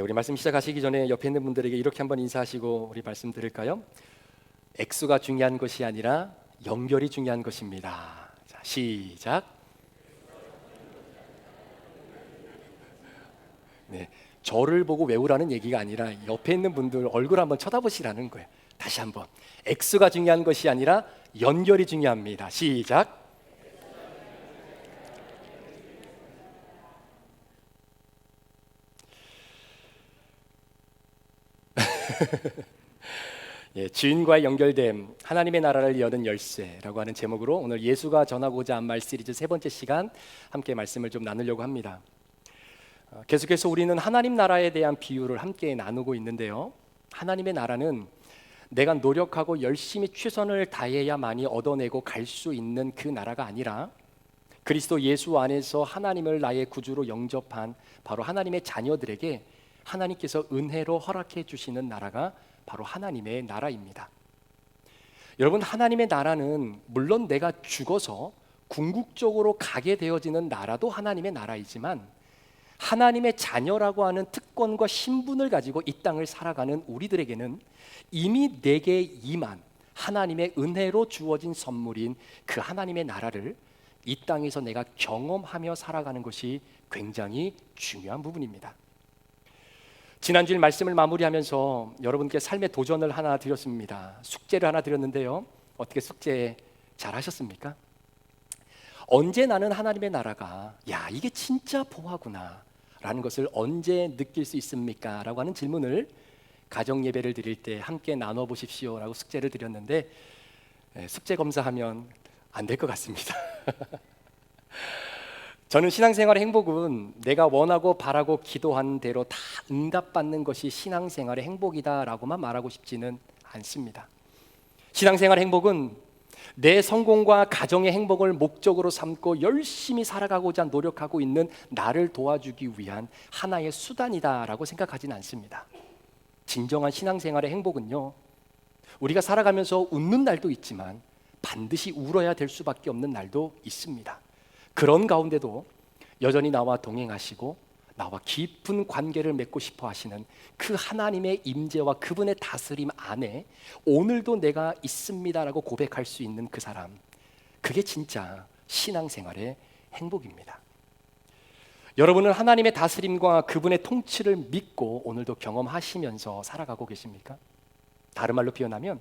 우리 말씀 시작하시기 전에 옆에 있는 분들에게 이렇게 한번 인사하시고 우리 말씀 드릴까요? 액수가 중요한 것이 아니라 연결이 중요한 것입니다. 자, 시작. 네, 저를 보고 외우라는 얘기가 아니라 옆에 있는 분들 얼굴 한번 쳐다보시라는 거예요. 다시 한번. 액수가 중요한 것이 아니라 연결이 중요합니다. 시작. 주인과의 연결됨, 하나님의 나라를 여는 열쇠라고 하는 제목으로 오늘 예수가 전하고자 한 말 시리즈 세 번째 시간 함께 말씀을 좀 나누려고 합니다. 계속해서 우리는 하나님 나라에 대한 비유를 함께 나누고 있는데요, 하나님의 나라는 내가 노력하고 열심히 최선을 다해야만이 얻어내고 갈 수 있는 그 나라가 아니라 그리스도 예수 안에서 하나님을 나의 구주로 영접한 바로 하나님의 자녀들에게 하나님께서 은혜로 허락해 주시는 나라가 바로 하나님의 나라입니다. 여러분, 하나님의 나라는 물론 내가 죽어서 궁극적으로 가게 되어지는 나라도 하나님의 나라이지만 하나님의 자녀라고 하는 특권과 신분을 가지고 이 땅을 살아가는 우리들에게는 이미 내게 임한 하나님의 은혜로 주어진 선물인 그 하나님의 나라를 이 땅에서 내가 경험하며 살아가는 것이 굉장히 중요한 부분입니다. 지난주일 말씀을 마무리하면서 여러분께 삶의 도전을 하나 드렸습니다. 숙제를 하나 드렸는데요, 어떻게 숙제 잘 하셨습니까? 언제 나는 하나님의 나라가 이게 진짜 보화구나 라는 것을 언제 느낄 수 있습니까? 라고 하는 질문을 가정 예배를 드릴 때 함께 나눠보십시오 라고 숙제를 드렸는데 숙제 검사하면 안 될 것 같습니다. 저는 신앙생활의 행복은 내가 원하고 바라고 기도한 대로 다 응답받는 것이 신앙생활의 행복이다라고만 말하고 싶지는 않습니다. 신앙생활의 행복은 내 성공과 가정의 행복을 목적으로 삼고 열심히 살아가고자 노력하고 있는 나를 도와주기 위한 하나의 수단이다라고 생각하지는 않습니다. 진정한 신앙생활의 행복은요, 우리가 살아가면서 웃는 날도 있지만 반드시 울어야 될 수밖에 없는 날도 있습니다. 그런 가운데도 여전히 나와 동행하시고 나와 깊은 관계를 맺고 싶어 하시는 그 하나님의 임재와 그분의 다스림 안에 오늘도 내가 있습니다라고 고백할 수 있는 그 사람, 그게 진짜 신앙생활의 행복입니다. 여러분은 하나님의 다스림과 그분의 통치를 믿고 오늘도 경험하시면서 살아가고 계십니까? 다른 말로 표현하면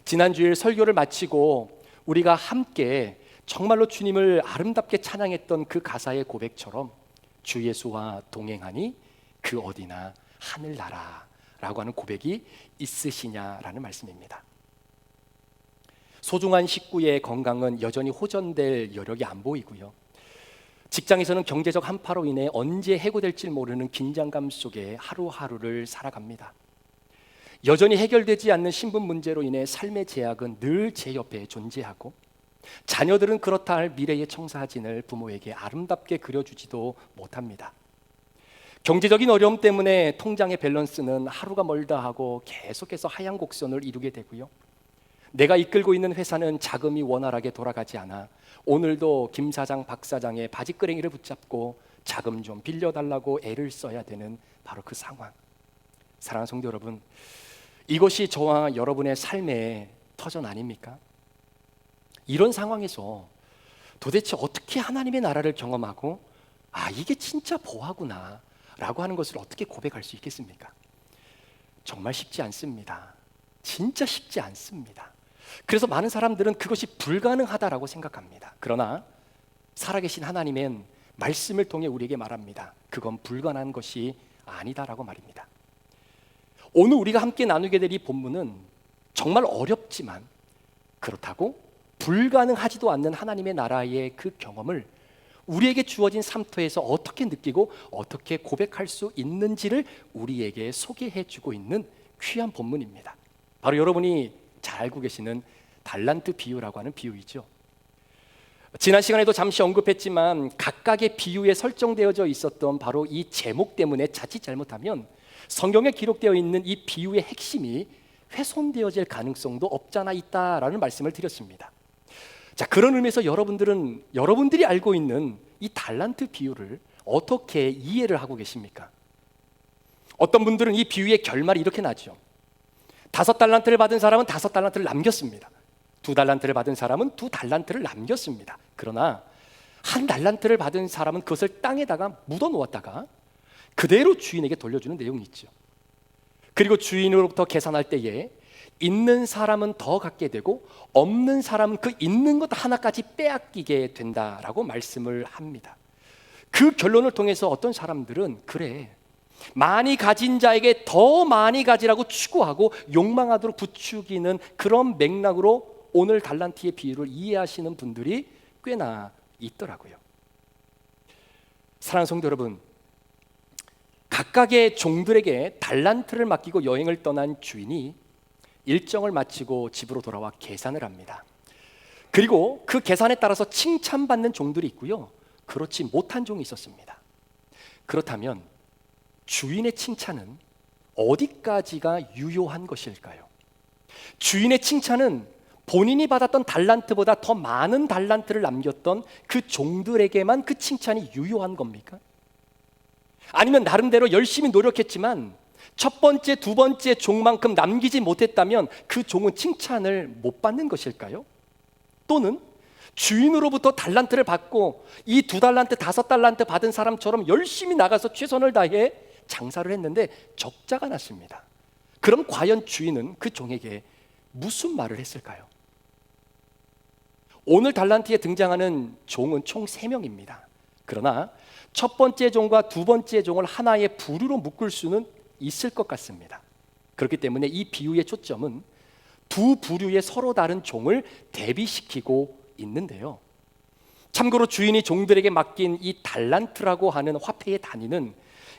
지난주일 설교를 마치고 우리가 함께 정말로 주님을 아름답게 찬양했던 그 가사의 고백처럼 주 예수와 동행하니 그 어디나 하늘나라라고 하는 고백이 있으시냐라는 말씀입니다. 소중한 식구의 건강은 여전히 호전될 여력이 안 보이고요, 직장에서는 경제적 한파로 인해 언제 해고될지 모르는 긴장감 속에 하루하루를 살아갑니다. 여전히 해결되지 않는 신분 문제로 인해 삶의 제약은 늘 제 옆에 존재하고 자녀들은 그렇다 할 미래의 청사진을 부모에게 아름답게 그려주지도 못합니다. 경제적인 어려움 때문에 통장의 밸런스는 하루가 멀다 하고 계속해서 하향 곡선을 이루게 되고요, 내가 이끌고 있는 회사는 자금이 원활하게 돌아가지 않아 오늘도 김 사장 박 사장의 바지끄레기를 붙잡고 자금 좀 빌려달라고 애를 써야 되는 바로 그 상황. 사랑하는 성도 여러분, 이것이 저와 여러분의 삶의 터전 아닙니까? 이런 상황에서 도대체 어떻게 하나님의 나라를 경험하고 이게 진짜 보화구나 라고 하는 것을 어떻게 고백할 수 있겠습니까? 정말 쉽지 않습니다. 진짜 쉽지 않습니다. 그래서 많은 사람들은 그것이 불가능하다라고 생각합니다. 그러나 살아계신 하나님은 말씀을 통해 우리에게 말합니다. 그건 불가능한 것이 아니다라고 말입니다. 오늘 우리가 함께 나누게 될 이 본문은 정말 어렵지만 그렇다고 불가능하지도 않는 하나님의 나라의 그 경험을 우리에게 주어진 삶터에서 어떻게 느끼고 어떻게 고백할 수 있는지를 우리에게 소개해 주고 있는 귀한 본문입니다. 바로 여러분이 잘 알고 계시는 달란트 비유라고 하는 비유이죠. 지난 시간에도 잠시 언급했지만 각각의 비유에 설정되어져 있었던 바로 이 제목 때문에 자칫 잘못하면 성경에 기록되어 있는 이 비유의 핵심이 훼손되어질 가능성도 없잖아 있다라는 말씀을 드렸습니다. 자, 그런 의미에서 여러분들이 알고 있는 이 달란트 비유를 어떻게 이해를 하고 계십니까? 어떤 분들은 이 비유의 결말이 이렇게 나죠. 5달란트를 받은 사람은 5달란트를 남겼습니다. 2달란트를 받은 사람은 2달란트를 남겼습니다. 그러나 1달란트를 받은 사람은 그것을 땅에다가 묻어 놓았다가 그대로 주인에게 돌려주는 내용이 있죠. 그리고 주인으로부터 계산할 때에 있는 사람은 더 갖게 되고 없는 사람은 그 있는 것 하나까지 빼앗기게 된다라고 말씀을 합니다. 그 결론을 통해서 어떤 사람들은 그래, 많이 가진 자에게 더 많이 가지라고 추구하고 욕망하도록 부추기는 그런 맥락으로 오늘 달란트의 비유를 이해하시는 분들이 꽤나 있더라고요. 사랑하는 성도 여러분, 각각의 종들에게 달란트를 맡기고 여행을 떠난 주인이 일정을 마치고 집으로 돌아와 계산을 합니다. 그리고 그 계산에 따라서 칭찬받는 종들이 있고요, 그렇지 못한 종이 있었습니다. 그렇다면 주인의 칭찬은 어디까지가 유효한 것일까요? 주인의 칭찬은 본인이 받았던 달란트보다 더 많은 달란트를 남겼던 그 종들에게만 그 칭찬이 유효한 겁니까? 아니면 나름대로 열심히 노력했지만 첫 번째, 두 번째 종만큼 남기지 못했다면 그 종은 칭찬을 못 받는 것일까요? 또는 주인으로부터 달란트를 받고 이 2달란트, 5달란트 받은 사람처럼 열심히 나가서 최선을 다해 장사를 했는데 적자가 났습니다. 그럼 과연 주인은 그 종에게 무슨 말을 했을까요? 오늘 달란트에 등장하는 종은 총 3명입니다. 그러나 첫 번째 종과 두 번째 종을 하나의 부류로 묶을 수는 있을 것 같습니다. 그렇기 때문에 이 비유의 초점은 두 부류의 서로 다른 종을 대비시키고 있는데요. 참고로 주인이 종들에게 맡긴 이 달란트라고 하는 화폐의 단위는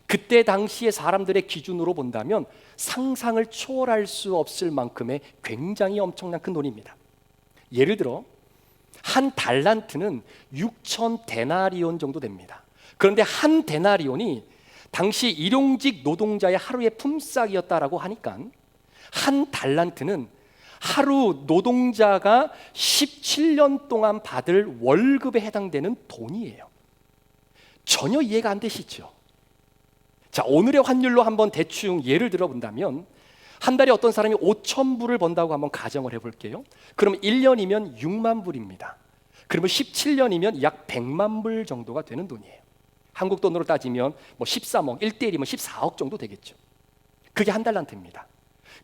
그때 당시의 사람들의 기준으로 본다면 상상을 초월할 수 없을 만큼의 굉장히 엄청난 큰 돈입니다. 예를 들어 한 달란트는 6천 데나리온 정도 됩니다. 그런데 한 데나리온이 당시 일용직 노동자의 하루의 품삯이었다라고 하니까 한 달란트는 하루 노동자가 17년 동안 받을 월급에 해당되는 돈이에요. 전혀 이해가 안 되시죠? 자, 오늘의 환율로 한번 대충 예를 들어 본다면 한 달에 어떤 사람이 5천 불을 번다고 한번 가정을 해볼게요. 그럼 1년이면 6만 불입니다. 그러면 17년이면 약 100만 불 정도가 되는 돈이에요. 한국 돈으로 따지면 뭐 13억, 1대1이면 14억 정도 되겠죠. 그게 한 달란트입니다.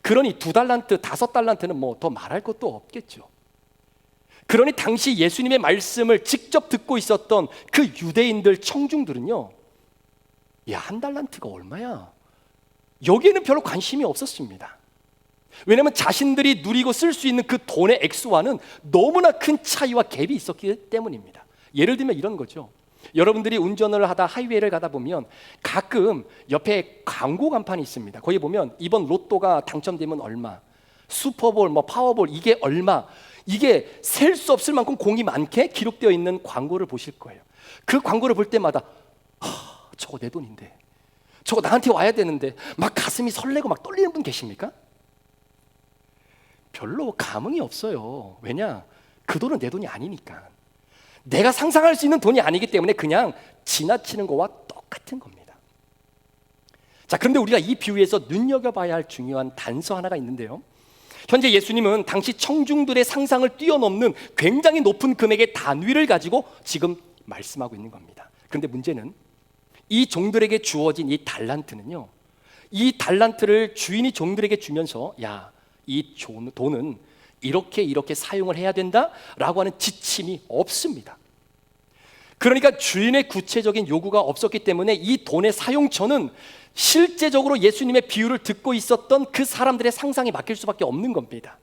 그러니 2달란트, 5달란트는 뭐 더 말할 것도 없겠죠. 그러니 당시 예수님의 말씀을 직접 듣고 있었던 그 유대인들, 청중들은요, 야, 한 달란트가 얼마야? 여기에는 별로 관심이 없었습니다. 왜냐하면 자신들이 누리고 쓸 수 있는 그 돈의 액수와는 너무나 큰 차이와 갭이 있었기 때문입니다. 예를 들면 이런 거죠. 여러분들이 운전을 하다 하이웨이를 가다 보면 가끔 옆에 광고 간판이 있습니다. 거기 보면 이번 로또가 당첨되면 얼마, 슈퍼볼, 뭐 파워볼 이게 얼마, 이게 셀 수 없을 만큼 공이 많게 기록되어 있는 광고를 보실 거예요. 그 광고를 볼 때마다 저거 내 돈인데, 저거 나한테 와야 되는데 막 가슴이 설레고 막 떨리는 분 계십니까? 별로 감흥이 없어요. 왜냐? 그 돈은 내 돈이 아니니까. 내가 상상할 수 있는 돈이 아니기 때문에 그냥 지나치는 거와 똑같은 겁니다. 자, 그런데 우리가 이 비유에서 눈여겨봐야 할 중요한 단서 하나가 있는데요. 현재 예수님은 당시 청중들의 상상을 뛰어넘는 굉장히 높은 금액의 단위를 가지고 지금 말씀하고 있는 겁니다. 그런데 문제는 이 종들에게 주어진 이 달란트는요, 이 달란트를 주인이 종들에게 주면서 야, 이 돈은 이렇게 사용을 해야 된다라고 하는 지침이 없습니다. 그러니까 주인의 구체적인 요구가 없었기 때문에 이 돈의 사용처는 실제적으로 예수님의 비유를 듣고 있었던 그 사람들의 상상에 맡길 수밖에 없는 겁니다.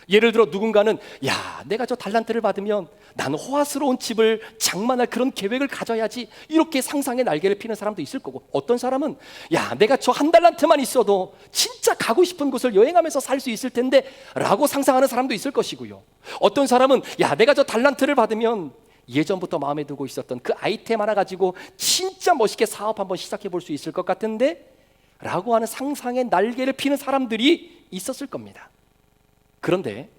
예를 들어 누군가는 야, 내가 저 달란트를 받으면 나는 호화스러운 집을 장만할 그런 계획을 가져야지, 이렇게 상상의 날개를 피는 사람도 있을 거고, 어떤 사람은 야, 내가 저 한 달란트만 있어도 진짜 가고 싶은 곳을 여행하면서 살 수 있을 텐데 라고 상상하는 사람도 있을 것이고요. 어떤 사람은 야, 내가 저 달란트를 받으면 예전부터 마음에 두고 있었던 그 아이템 하나 가지고 진짜 멋있게 사업 한번 시작해 볼 수 있을 것 같은데 라고 하는 상상의 날개를 피는 사람들이 있었을 겁니다. 그런데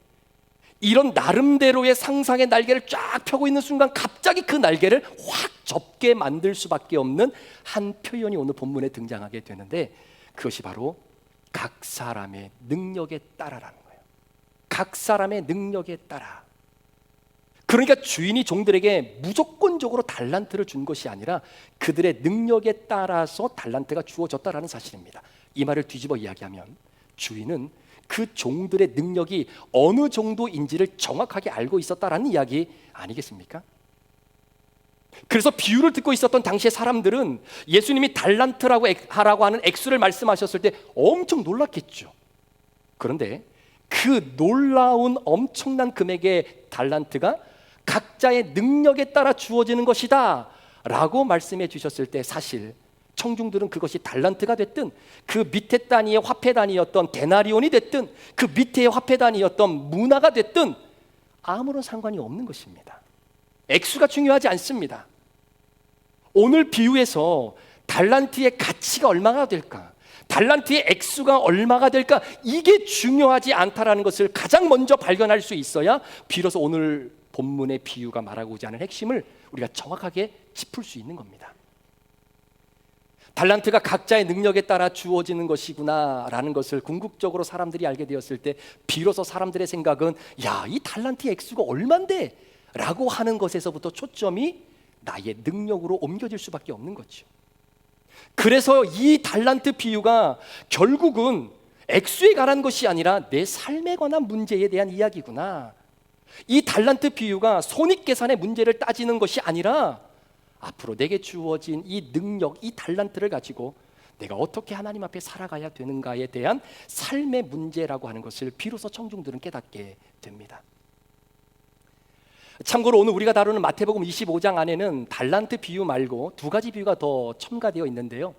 이런 나름대로의 상상의 날개를 쫙 펴고 있는 순간 갑자기 그 날개를 확 접게 만들 수밖에 없는 한 표현이 오늘 본문에 등장하게 되는데, 그것이 바로 각 사람의 능력에 따라라는 거예요. 각 사람의 능력에 따라. 그러니까 주인이 종들에게 무조건적으로 달란트를 준 것이 아니라 그들의 능력에 따라서 달란트가 주어졌다라는 사실입니다. 이 말을 뒤집어 이야기하면 주인은 그 종들의 능력이 어느 정도인지를 정확하게 알고 있었다라는 이야기 아니겠습니까? 그래서 비유를 듣고 있었던 당시의 사람들은 예수님이 달란트라고 하라고 하는 액수를 말씀하셨을 때 엄청 놀랐겠죠. 그런데 그 놀라운 엄청난 금액의 달란트가 각자의 능력에 따라 주어지는 것이다 라고 말씀해 주셨을 때 사실 청중들은 그것이 달란트가 됐든 그 밑에 단위의 화폐 단위였던 데나리온이 됐든 그 밑에 화폐 단위였던 문화가 됐든 아무런 상관이 없는 것입니다. 액수가 중요하지 않습니다. 오늘 비유에서 달란트의 가치가 얼마가 될까, 달란트의 액수가 얼마가 될까, 이게 중요하지 않다라는 것을 가장 먼저 발견할 수 있어야 비로소 오늘 본문의 비유가 말하고자 하는 핵심을 우리가 정확하게 짚을 수 있는 겁니다. 달란트가 각자의 능력에 따라 주어지는 것이구나 라는 것을 궁극적으로 사람들이 알게 되었을 때 비로소 사람들의 생각은 야, 이 달란트의 액수가 얼만데? 라고 하는 것에서부터 초점이 나의 능력으로 옮겨질 수밖에 없는 거죠. 그래서 이 달란트 비유가 결국은 액수에 관한 것이 아니라 내 삶에 관한 문제에 대한 이야기구나. 이 달란트 비유가 손익계산의 문제를 따지는 것이 아니라 앞으로 내게 주어진 이 능력, 이 달란트를 가지고 내가 어떻게 하나님 앞에 살아가야 되는가에 대한 삶의 문제라고 하는 것을 비로소 청중들은 깨닫게 됩니다. 참고로 오늘 우리가 다루는 마태복음 25장 안에는 달란트 비유 말고 두 가지 비유가 더 첨가되어 있는데요.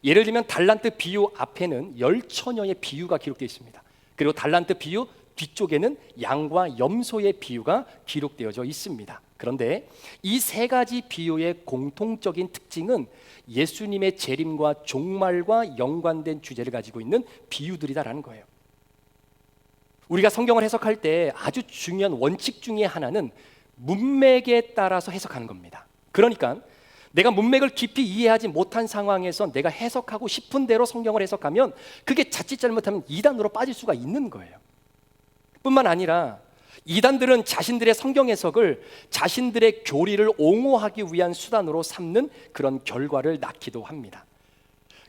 예를 들면 달란트 비유 앞에는 열처녀의 비유가 기록되어 있습니다. 그리고 달란트 비유 뒤쪽에는 양과 염소의 비유가 기록되어져 있습니다. 그런데 이 세 가지 비유의 공통적인 특징은 예수님의 재림과 종말과 연관된 주제를 가지고 있는 비유들이다라는 거예요. 우리가 성경을 해석할 때 아주 중요한 원칙 중에 하나는 문맥에 따라서 해석하는 겁니다. 그러니까 내가 문맥을 깊이 이해하지 못한 상황에서 내가 해석하고 싶은 대로 성경을 해석하면 그게 자칫 잘못하면 이단으로 빠질 수가 있는 거예요. 뿐만 아니라 이단들은 자신들의 성경 해석을 자신들의 교리를 옹호하기 위한 수단으로 삼는 그런 결과를 낳기도 합니다.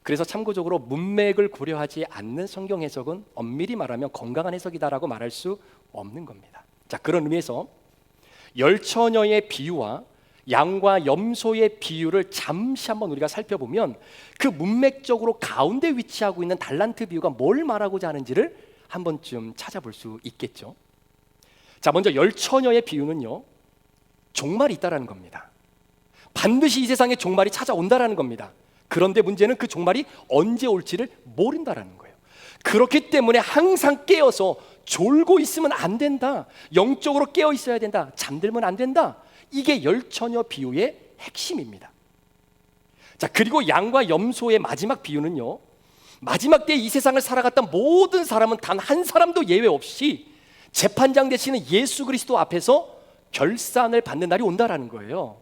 그래서 참고적으로 문맥을 고려하지 않는 성경 해석은 엄밀히 말하면 건강한 해석이다라고 말할 수 없는 겁니다. 자, 그런 의미에서 열처녀의 비유와 양과 염소의 비유를 잠시 한번 우리가 살펴보면 그 문맥적으로 가운데 위치하고 있는 달란트 비유가 뭘 말하고자 하는지를 한 번쯤 찾아볼 수 있겠죠. 자, 먼저 열처녀의 비유는요, 종말이 있다라는 겁니다. 반드시 이 세상에 종말이 찾아온다라는 겁니다. 그런데 문제는 그 종말이 언제 올지를 모른다라는 거예요. 그렇기 때문에 항상 깨어서 졸고 있으면 안 된다. 영적으로 깨어 있어야 된다. 잠들면 안 된다. 이게 열처녀 비유의 핵심입니다. 자, 그리고 양과 염소의 마지막 비유는요, 마지막 때에 이 세상을 살아갔던 모든 사람은 단 한 사람도 예외 없이 재판장 되시는 예수 그리스도 앞에서 결산을 받는 날이 온다라는 거예요.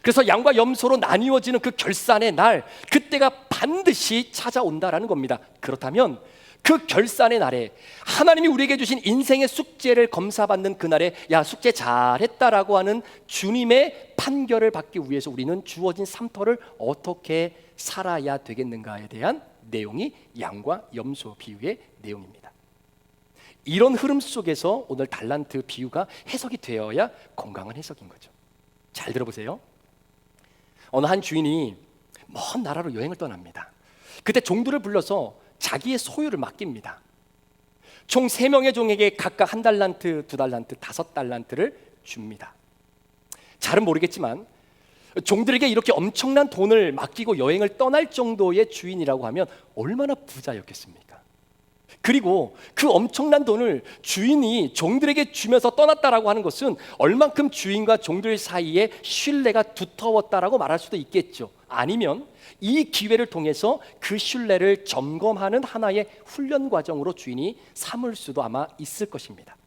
그래서 양과 염소로 나뉘어지는 그 결산의 날, 그때가 반드시 찾아온다라는 겁니다. 그렇다면 그 결산의 날에 하나님이 우리에게 주신 인생의 숙제를 검사받는 그날에 야, 숙제 잘했다라고 하는 주님의 판결을 받기 위해서 우리는 주어진 삶터를 어떻게 살아야 되겠는가에 대한 내용이 양과 염소 비유의 내용입니다. 이런 흐름 속에서 오늘 달란트 비유가 해석이 되어야 건강한 해석인 거죠. 잘 들어보세요. 어느 한 주인이 먼 나라로 여행을 떠납니다. 그때 종들을 불러서 자기의 소유를 맡깁니다. 총 3명의 종에게 각각 1달란트, 2달란트, 5달란트를 줍니다. 잘은 모르겠지만 종들에게 이렇게 엄청난 돈을 맡기고 여행을 떠날 정도의 주인이라고 하면 얼마나 부자였겠습니까? 그리고 그 엄청난 돈을 주인이 종들에게 주면서 떠났다라고 하는 것은 얼만큼 주인과 종들 사이에 신뢰가 두터웠다라고 말할 수도 있겠죠. 아니면 이 기회를 통해서 그 신뢰를 점검하는 하나의 훈련 과정으로 주인이 삼을 수도 아마 있을 것입니다.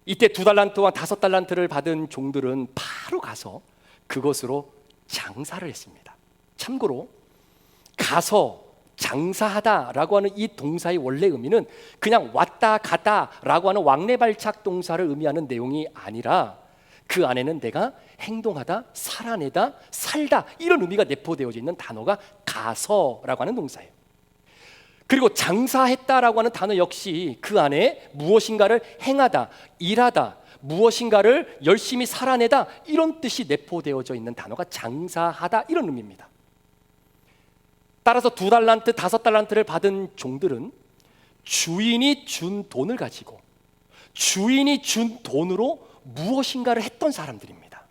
이때 2달란트와 5달란트를 받은 종들은 바로 가서 그것으로 장사를 했습니다. 참고로 가서 장사하다라고 하는 이 동사의 원래 의미는 그냥 왔다 가다라고 하는 왕래발착 동사를 의미하는 내용이 아니라 그 안에는 내가 행동하다, 살아내다, 살다 이런 의미가 내포되어져 있는 단어가 가서라고 하는 동사예요. 그리고 장사했다라고 하는 단어 역시 그 안에 무엇인가를 행하다, 일하다, 무엇인가를 열심히 살아내다 이런 뜻이 내포되어져 있는 단어가 장사하다 이런 의미입니다. 따라서 2달란트, 5달란트를 받은 종들은 주인이 준 돈을 가지고 주인이 준 돈으로 무엇인가를 했던 사람들입니다.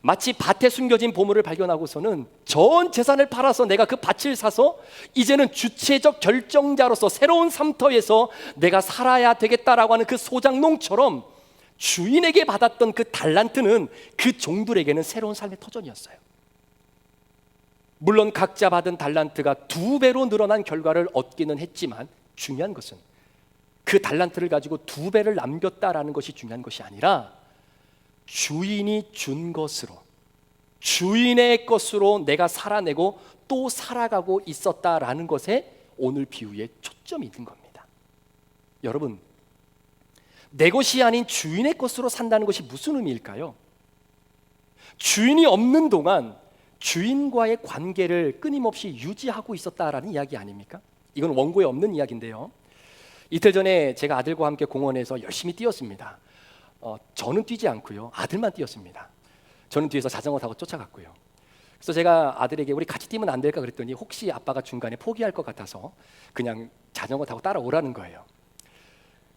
마치 밭에 숨겨진 보물을 발견하고서는 전 재산을 팔아서 내가 그 밭을 사서 이제는 주체적 결정자로서 새로운 삶터에서 내가 살아야 되겠다라고 하는 그 소장농처럼 주인에게 받았던 그 달란트는 그 종들에게는 새로운 삶의 터전이었어요. 물론 각자 받은 달란트가 2배로 늘어난 결과를 얻기는 했지만 중요한 것은 그 달란트를 가지고 2배를 남겼다라는 것이 중요한 것이 아니라 주인이 준 것으로, 주인의 것으로 내가 살아내고 또 살아가고 있었다라는 것에 오늘 비유에 초점이 있는 겁니다. 여러분, 내 것이 아닌 주인의 것으로 산다는 것이 무슨 의미일까요? 주인이 없는 동안 주인과의 관계를 끊임없이 유지하고 있었다라는 이야기 아닙니까? 이건 원고에 없는 이야기인데요. 이틀 전에 제가 아들과 함께 공원에서 열심히 뛰었습니다. 저는 뛰지 않고요, 아들만 뛰었습니다. 저는 뒤에서 자전거 타고 쫓아갔고요. 그래서 제가 아들에게 우리 같이 뛰면 안 될까 그랬더니 혹시 아빠가 중간에 포기할 것 같아서 그냥 자전거 타고 따라오라는 거예요.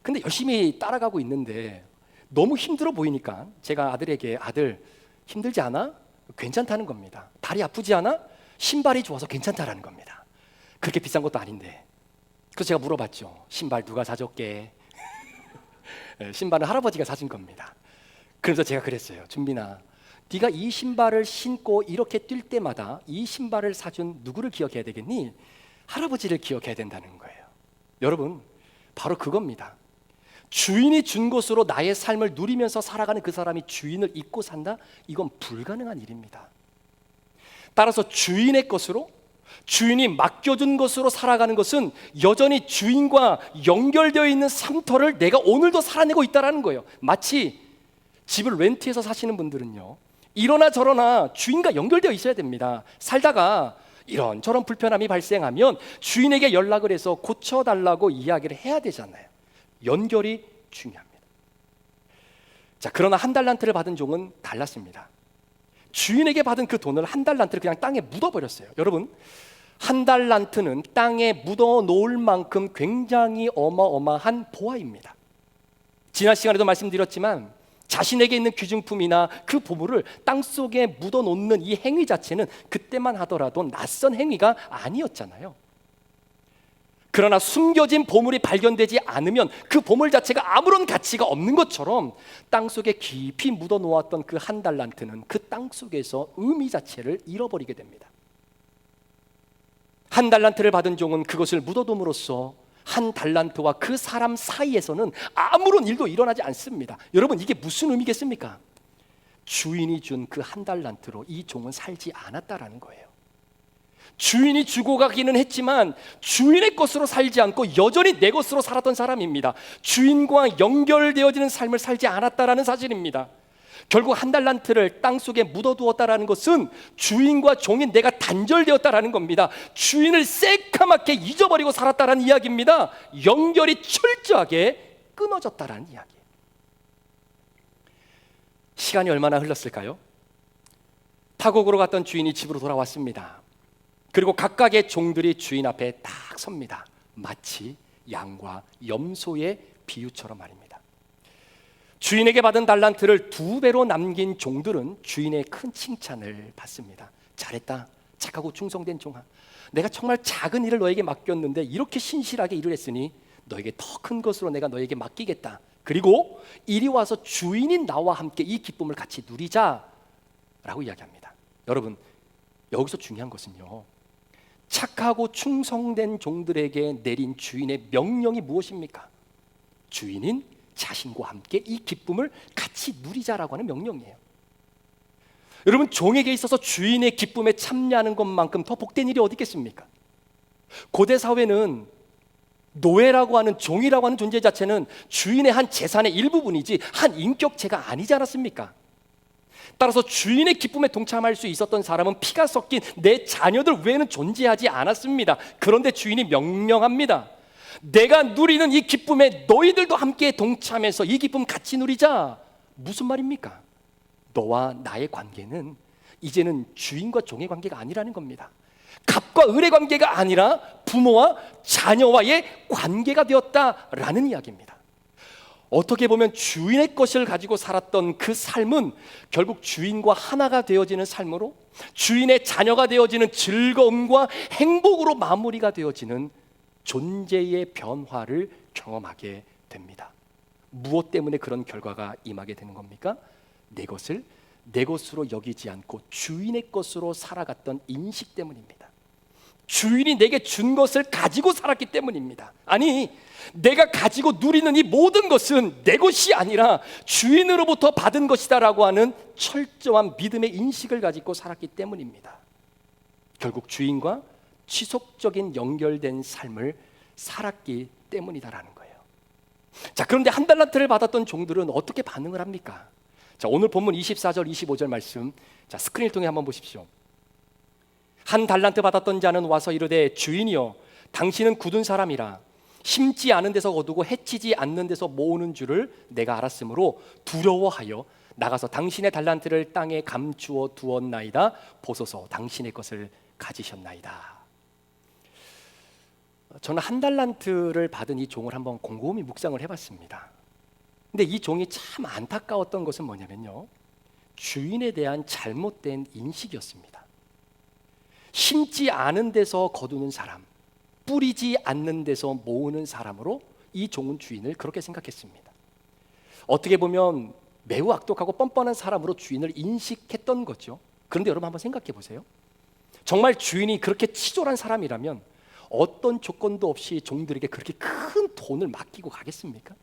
근데 열심히 따라가고 있는데 너무 힘들어 보이니까 제가 아들에게 아들 힘들지 않아? 괜찮다는 겁니다. 다리 아프지 않아? 신발이 좋아서 괜찮다라는 겁니다. 그렇게 비싼 것도 아닌데. 그래서 제가 물어봤죠. 신발 누가 사줬게? 신발은 할아버지가 사준 겁니다. 그래서 제가 그랬어요. 준빈아, 네가 이 신발을 신고 이렇게 뛸 때마다 이 신발을 사준 누구를 기억해야 되겠니? 할아버지를 기억해야 된다는 거예요. 여러분, 바로 그겁니다. 주인이 준 것으로 나의 삶을 누리면서 살아가는 그 사람이 주인을 잊고 산다? 이건 불가능한 일입니다. 따라서 주인의 것으로, 주인이 맡겨준 것으로 살아가는 것은 여전히 주인과 연결되어 있는 삶터를 내가 오늘도 살아내고 있다는 거예요. 마치 집을 렌트해서 사시는 분들은요, 이러나 저러나 주인과 연결되어 있어야 됩니다. 살다가 이런저런 불편함이 발생하면 주인에게 연락을 해서 고쳐달라고 이야기를 해야 되잖아요. 연결이 중요합니다. 자, 그러나 1달란트를 받은 종은 달랐습니다. 주인에게 받은 그 돈을 1달란트를 그냥 땅에 묻어버렸어요. 여러분, 1달란트는 땅에 묻어 놓을 만큼 굉장히 어마어마한 보화입니다. 지난 시간에도 말씀드렸지만 자신에게 있는 귀중품이나 그 보물을 땅속에 묻어 놓는 이 행위 자체는 그때만 하더라도 낯선 행위가 아니었잖아요. 그러나 숨겨진 보물이 발견되지 않으면 그 보물 자체가 아무런 가치가 없는 것처럼 땅속에 깊이 묻어 놓았던 그 1달란트는 그 땅속에서 의미 자체를 잃어버리게 됩니다. 1달란트를 받은 종은 그것을 묻어둠으로써 1달란트와 그 사람 사이에서는 아무런 일도 일어나지 않습니다. 여러분, 이게 무슨 의미겠습니까? 주인이 준 그 1달란트로 이 종은 살지 않았다라는 거예요. 주인이 주고 가기는 했지만 주인의 것으로 살지 않고 여전히 내 것으로 살았던 사람입니다. 주인과 연결되어지는 삶을 살지 않았다라는 사실입니다. 결국 1달란트를 땅속에 묻어두었다라는 것은 주인과 종인 내가 단절되었다라는 겁니다. 주인을 새카맣게 잊어버리고 살았다라는 이야기입니다. 연결이 철저하게 끊어졌다라는 이야기예요. 시간이 얼마나 흘렀을까요? 타국으로 갔던 주인이 집으로 돌아왔습니다. 그리고 각각의 종들이 주인 앞에 딱 섭니다. 마치 양과 염소의 비유처럼 말입니다. 주인에게 받은 달란트를 2배로 남긴 종들은 주인의 큰 칭찬을 받습니다. 잘했다, 착하고 충성된 종아. 내가 정말 작은 일을 너에게 맡겼는데 이렇게 신실하게 일을 했으니 너에게 더 큰 것으로 내가 너에게 맡기겠다. 그리고 이리 와서 주인인 나와 함께 이 기쁨을 같이 누리자라고 이야기합니다. 여러분, 여기서 중요한 것은요, 착하고 충성된 종들에게 내린 주인의 명령이 무엇입니까? 주인인 자신과 함께 이 기쁨을 같이 누리자라고 하는 명령이에요. 여러분, 종에게 있어서 주인의 기쁨에 참여하는 것만큼 더 복된 일이 어디 있겠습니까? 고대 사회는 노예라고 하는, 종이라고 하는 존재 자체는 주인의 한 재산의 일부분이지 한 인격체가 아니지 않았습니까? 따라서 주인의 기쁨에 동참할 수 있었던 사람은 피가 섞인 내 자녀들 외에는 존재하지 않았습니다. 그런데 주인이 명령합니다. 내가 누리는 이 기쁨에 너희들도 함께 동참해서 이 기쁨 같이 누리자. 무슨 말입니까? 너와 나의 관계는 이제는 주인과 종의 관계가 아니라는 겁니다. 갑과 을의 관계가 아니라 부모와 자녀와의 관계가 되었다라는 이야기입니다. 어떻게 보면 주인의 것을 가지고 살았던 그 삶은 결국 주인과 하나가 되어지는 삶으로, 주인의 자녀가 되어지는 즐거움과 행복으로 마무리가 되어지는 존재의 변화를 경험하게 됩니다. 무엇 때문에 그런 결과가 임하게 되는 겁니까? 내 것을 내 것으로 여기지 않고 주인의 것으로 살아갔던 인식 때문입니다. 주인이 내게 준 것을 가지고 살았기 때문입니다. 아니, 내가 가지고 누리는 이 모든 것은 내 것이 아니라 주인으로부터 받은 것이다라고 하는 철저한 믿음의 인식을 가지고 살았기 때문입니다. 결국 주인과 지속적인 연결된 삶을 살았기 때문이다라는 거예요. 자, 그런데 한 달란트를 받았던 종들은 어떻게 반응을 합니까? 자, 오늘 본문 24절 25절 말씀, 자, 스크린을 통해 한번 보십시오. 한 달란트 받았던 자는 와서 이르되 주인이여, 당신은 굳은 사람이라 심지 않은 데서 거두고 해치지 않는 데서 모으는 줄을 내가 알았으므로 두려워하여 나가서 당신의 달란트를 땅에 감추어 두었나이다. 보소서, 당신의 것을 가지셨나이다. 저는 한 달란트를 받은 이 종을 한번 곰곰이 묵상을 해봤습니다. 근데 이 종이 참 안타까웠던 것은 뭐냐면요, 주인에 대한 잘못된 인식이었습니다. 심지 않은 데서 거두는 사람, 뿌리지 않는 데서 모으는 사람으로 이 종은 주인을 그렇게 생각했습니다. 어떻게 보면 매우 악독하고 뻔뻔한 사람으로 주인을 인식했던 거죠. 그런데 여러분 한번 생각해 보세요. 정말 주인이 그렇게 치졸한 사람이라면 어떤 조건도 없이 종들에게 그렇게 큰 돈을 맡기고 가겠습니까?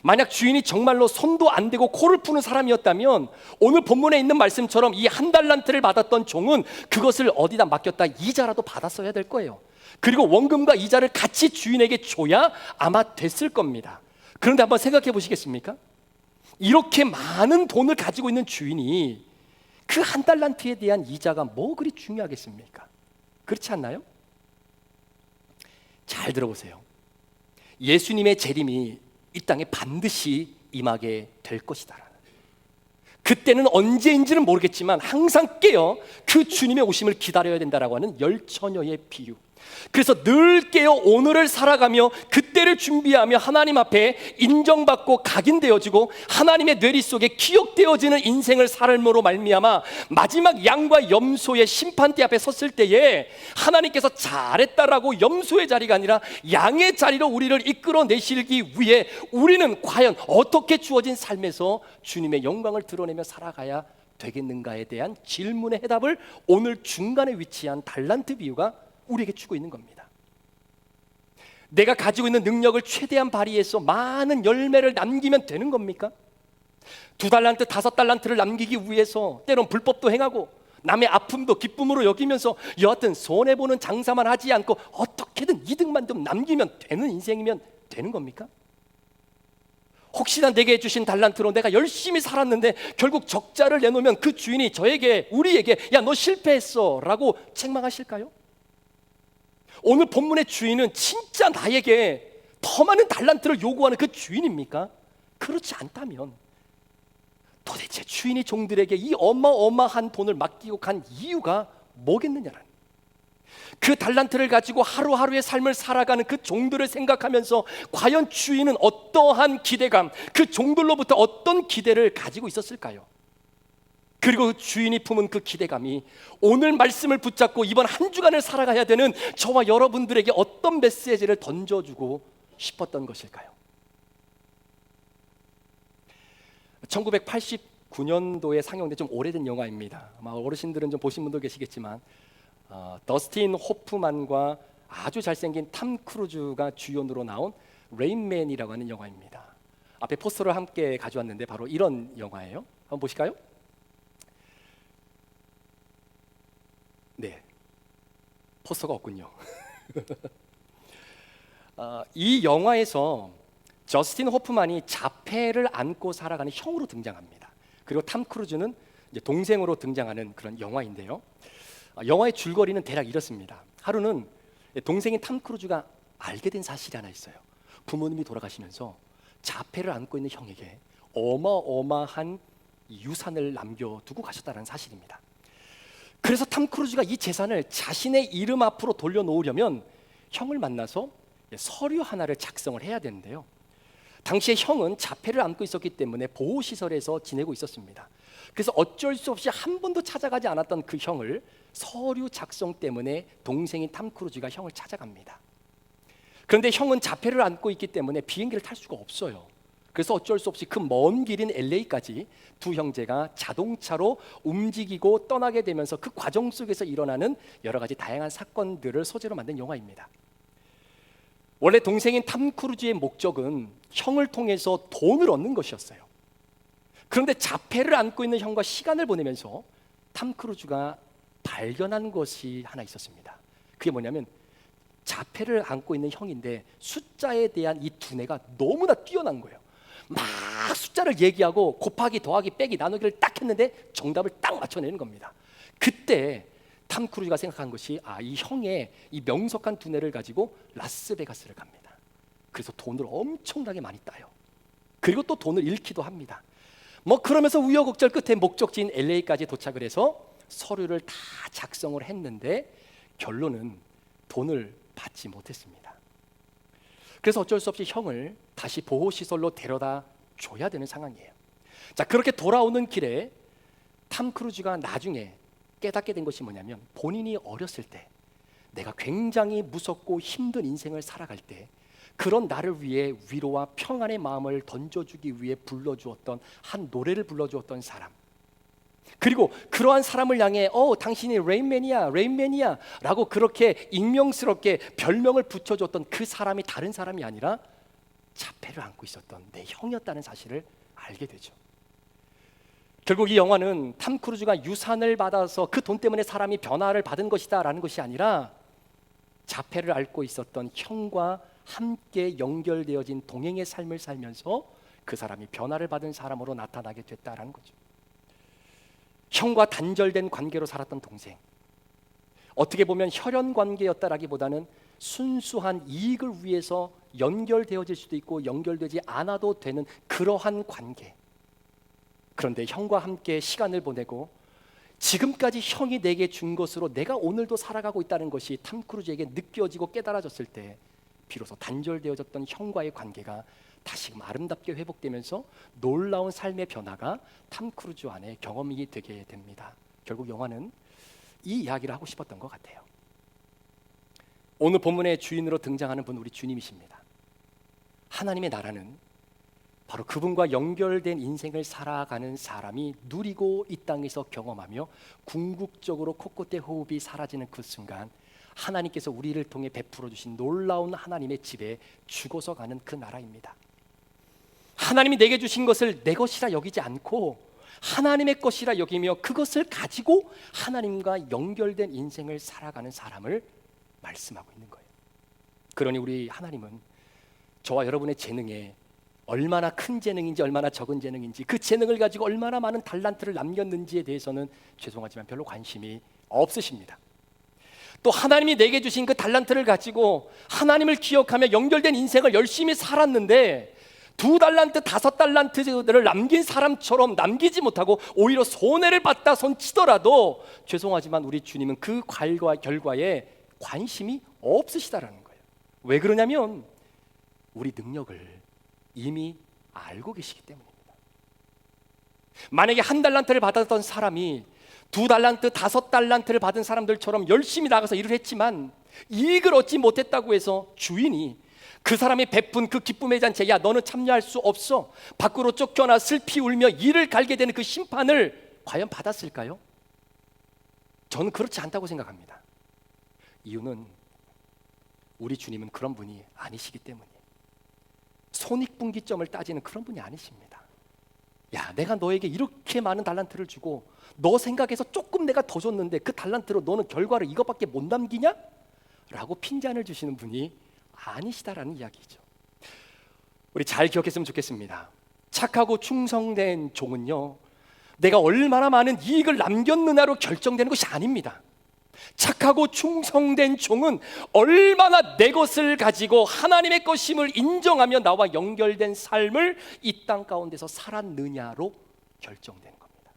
만약 주인이 정말로 손도 안 대고 코를 푸는 사람이었다면 오늘 본문에 있는 말씀처럼 이 한 달란트를 받았던 종은 그것을 어디다 맡겼다 이자라도 받았어야 될 거예요. 그리고 원금과 이자를 같이 주인에게 줘야 아마 됐을 겁니다. 그런데 한번 생각해 보시겠습니까? 이렇게 많은 돈을 가지고 있는 주인이 그 한 달란트에 대한 이자가 뭐 그리 중요하겠습니까? 그렇지 않나요? 잘 들어보세요. 예수님의 재림이 이 땅에 반드시 임하게 될 것이다. 그때는 언제인지는 모르겠지만 항상 깨어 그 주님의 오심을 기다려야 된다라고 하는 열처녀의 비유. 그래서 늘 깨어 오늘을 살아가며 그때를 준비하며 하나님 앞에 인정받고 각인되어지고 하나님의 뇌리 속에 기억되어지는 인생을 삶으로 말미암아 마지막 양과 염소의 심판대 앞에 섰을 때에 하나님께서 잘했다라고 염소의 자리가 아니라 양의 자리로 우리를 이끌어내시기 위해 우리는 과연 어떻게 주어진 삶에서 주님의 영광을 드러내며 살아가야 되겠는가에 대한 질문의 해답을 오늘 중간에 위치한 달란트 비유가 우리에게 주고 있는 겁니다. 내가 가지고 있는 능력을 최대한 발휘해서 많은 열매를 남기면 되는 겁니까? 2달란트, 5달란트를 남기기 위해서 때론 불법도 행하고 남의 아픔도 기쁨으로 여기면서 여하튼 손해보는 장사만 하지 않고 어떻게든 이득만 좀 남기면 되는 인생이면 되는 겁니까? 혹시나 내게 주신 달란트로 내가 열심히 살았는데 결국 적자를 내놓으면 그 주인이 저에게, 우리에게 야, 너 실패했어 라고 책망하실까요? 오늘 본문의 주인은 진짜 나에게 더 많은 달란트를 요구하는 그 주인입니까? 그렇지 않다면 도대체 주인이 종들에게 이 어마어마한 돈을 맡기고 간 이유가 뭐겠느냐는, 그 달란트를 가지고 하루하루의 삶을 살아가는 그 종들을 생각하면서 과연 주인은 어떠한 기대감, 그 종들로부터 어떤 기대를 가지고 있었을까요? 그리고 주인이 품은 그 기대감이 오늘 말씀을 붙잡고 이번 한 주간을 살아가야 되는 저와 여러분들에게 어떤 메시지를 던져주고 싶었던 것일까요? 1989년도에 상영된 좀 오래된 영화입니다. 아마 어르신들은 좀 보신 분도 계시겠지만 더스틴 호프만과 아주 잘생긴 탐 크루즈가 주연으로 나온 레인맨이라고 하는 영화입니다. 앞에 포스터를 함께 가져왔는데 바로 이런 영화예요. 한번 보실까요? 포스터가 없군요. 이 영화에서 저스틴 호프만이 자폐를 안고 살아가는 형으로 등장합니다. 그리고 탐 크루즈는 이제 동생으로 등장하는 그런 영화인데요. 영화의 줄거리는 대략 이렇습니다. 하루는 동생인 탐 크루즈가 알게 된 사실이 하나 있어요. 부모님이 돌아가시면서 자폐를 안고 있는 형에게 어마어마한 유산을 남겨두고 가셨다는 사실입니다. 그래서 탐 크루즈가 이 재산을 자신의 이름 앞으로 돌려놓으려면 형을 만나서 서류 하나를 작성을 해야 되는데요. 당시에 형은 자폐를 안고 있었기 때문에 보호시설에서 지내고 있었습니다. 그래서 어쩔 수 없이 한 번도 찾아가지 않았던 그 형을 서류 작성 때문에 동생인 탐 크루즈가 형을 찾아갑니다. 그런데 형은 자폐를 안고 있기 때문에 비행기를 탈 수가 없어요. 그래서 어쩔 수 없이 그 먼 길인 LA까지 두 형제가 자동차로 움직이고 떠나게 되면서 그 과정 속에서 일어나는 여러 가지 다양한 사건들을 소재로 만든 영화입니다. 원래 동생인 탐 크루즈의 목적은 형을 통해서 돈을 얻는 것이었어요. 그런데 자폐를 안고 있는 형과 시간을 보내면서 탐 크루즈가 발견한 것이 하나 있었습니다. 그게 뭐냐면 자폐를 안고 있는 형인데 숫자에 대한 이 두뇌가 너무나 뛰어난 거예요. 막 숫자를 얘기하고 곱하기 더하기 빼기 나누기를 딱 했는데 정답을 딱 맞춰내는 겁니다. 그때 탐 크루즈가 생각한 것이 이 형의 이 명석한 두뇌를 가지고 라스베가스를 갑니다. 그래서 돈을 엄청나게 많이 따요. 그리고 또 돈을 잃기도 합니다. 그러면서 우여곡절 끝에 목적지인 LA까지 도착을 해서 서류를 다 작성을 했는데 결론은 돈을 받지 못했습니다. 그래서 어쩔 수 없이 형을 다시 보호시설로 데려다 줘야 되는 상황이에요. 자, 그렇게 돌아오는 길에 탐 크루즈가 나중에 깨닫게 된 것이 뭐냐면 본인이 어렸을 때 내가 굉장히 무섭고 힘든 인생을 살아갈 때 그런 나를 위해 위로와 평안의 마음을 던져주기 위해 불러주었던 한 노래를 불러주었던 사람, 그리고 그러한 사람을 향해 당신이 레인맨이야 레인맨이야 라고 그렇게 익명스럽게 별명을 붙여줬던 그 사람이 다른 사람이 아니라 자폐를 안고 있었던 내 형이었다는 사실을 알게 되죠. 결국 이 영화는 탐 크루즈가 유산을 받아서 그 돈 때문에 사람이 변화를 받은 것이다 라는 것이 아니라 자폐를 앓고 있었던 형과 함께 연결되어진 동행의 삶을 살면서 그 사람이 변화를 받은 사람으로 나타나게 됐다라는 거죠. 형과 단절된 관계로 살았던 동생, 어떻게 보면 혈연 관계였다라기보다는 순수한 이익을 위해서 연결되어질 수도 있고 연결되지 않아도 되는 그러한 관계. 그런데 형과 함께 시간을 보내고 지금까지 형이 내게 준 것으로 내가 오늘도 살아가고 있다는 것이 탐 크루즈에게 느껴지고 깨달아졌을 때 비로소 단절되어졌던 형과의 관계가 다시금 아름답게 회복되면서 놀라운 삶의 변화가 탐 크루즈 안에 경험이 되게 됩니다. 결국 영화는 이 이야기를 하고 싶었던 것 같아요. 오늘 본문의 주인으로 등장하는 분 우리 주님이십니다. 하나님의 나라는 바로 그분과 연결된 인생을 살아가는 사람이 누리고 이 땅에서 경험하며 궁극적으로 코끝의 호흡이 사라지는 그 순간 하나님께서 우리를 통해 베풀어 주신 놀라운 하나님의 집에 죽어서 가는 그 나라입니다. 하나님이 내게 주신 것을 내 것이라 여기지 않고 하나님의 것이라 여기며 그것을 가지고 하나님과 연결된 인생을 살아가는 사람을 말씀하고 있는 거예요. 그러니 우리 하나님은 저와 여러분의 재능에 얼마나 큰 재능인지 얼마나 적은 재능인지 그 재능을 가지고 얼마나 많은 달란트를 남겼는지에 대해서는 죄송하지만 별로 관심이 없으십니다. 또 하나님이 내게 주신 그 달란트를 가지고 하나님을 기억하며 연결된 인생을 열심히 살았는데 2달란트, 5달란트를 남긴 사람처럼 남기지 못하고 오히려 손해를 봤다 손치더라도 죄송하지만 우리 주님은 그 결과에 관심이 없으시다라는 거예요. 왜 그러냐면 우리 능력을 이미 알고 계시기 때문입니다. 만약에 1달란트를 받았던 사람이 2달란트, 5달란트를 받은 사람들처럼 열심히 나가서 일을 했지만 이익을 얻지 못했다고 해서 주인이 그 사람이 베푼 그 기쁨의 잔치에 야 너는 참여할 수 없어 밖으로 쫓겨나 슬피 울며 이를 갈게 되는 그 심판을 과연 받았을까요? 저는 그렇지 않다고 생각합니다. 이유는 우리 주님은 그런 분이 아니시기 때문이에요. 손익분기점을 따지는 그런 분이 아니십니다. 야 내가 너에게 이렇게 많은 달란트를 주고 너 생각해서 조금 내가 더 줬는데 그 달란트로 너는 결과를 이것밖에 못 남기냐? 라고 핀잔을 주시는 분이 아니시다라는 이야기죠. 우리 잘 기억했으면 좋겠습니다. 착하고 충성된 종은요, 내가 얼마나 많은 이익을 남겼느냐로 결정되는 것이 아닙니다. 착하고 충성된 종은 얼마나 내 것을 가지고 하나님의 것임을 인정하며 나와 연결된 삶을 이 땅 가운데서 살았느냐로 결정되는 겁니다.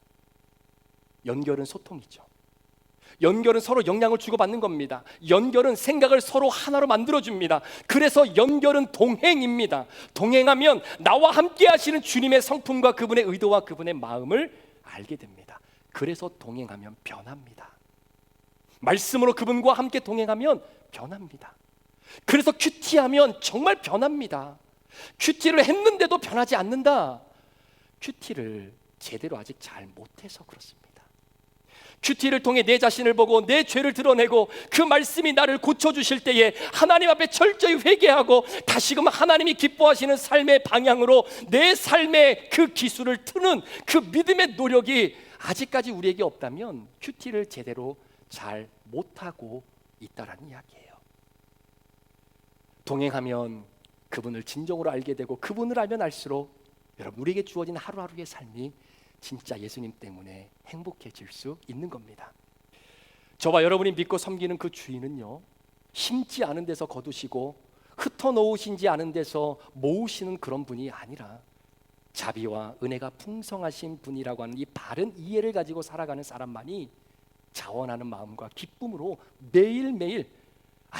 연결은 소통이죠. 연결은 서로 영향을 주고받는 겁니다. 연결은 생각을 서로 하나로 만들어줍니다. 그래서 연결은 동행입니다. 동행하면 나와 함께 하시는 주님의 성품과 그분의 의도와 그분의 마음을 알게 됩니다. 그래서 동행하면 변합니다. 말씀으로 그분과 함께 동행하면 변합니다. 그래서 큐티하면 정말 변합니다. 큐티를 했는데도 변하지 않는다. 큐티를 제대로 아직 잘 못해서 그렇습니다. 큐티를 통해 내 자신을 보고 내 죄를 드러내고 그 말씀이 나를 고쳐주실 때에 하나님 앞에 철저히 회개하고 다시금 하나님이 기뻐하시는 삶의 방향으로 내 삶의 그 기술을 트는 그 믿음의 노력이 아직까지 우리에게 없다면 큐티를 제대로 잘 못하고 있다라는 이야기예요. 동행하면 그분을 진정으로 알게 되고 그분을 알면 알수록 여러분 우리에게 주어진 하루하루의 삶이 진짜 예수님 때문에 행복해질 수 있는 겁니다. 저와 여러분이 믿고 섬기는 그 주인은요, 심지 않은 데서 거두시고 흩어놓으신지 않은 데서 모으시는 그런 분이 아니라 자비와 은혜가 풍성하신 분이라고 하는 이 바른 이해를 가지고 살아가는 사람만이 자원하는 마음과 기쁨으로 매일매일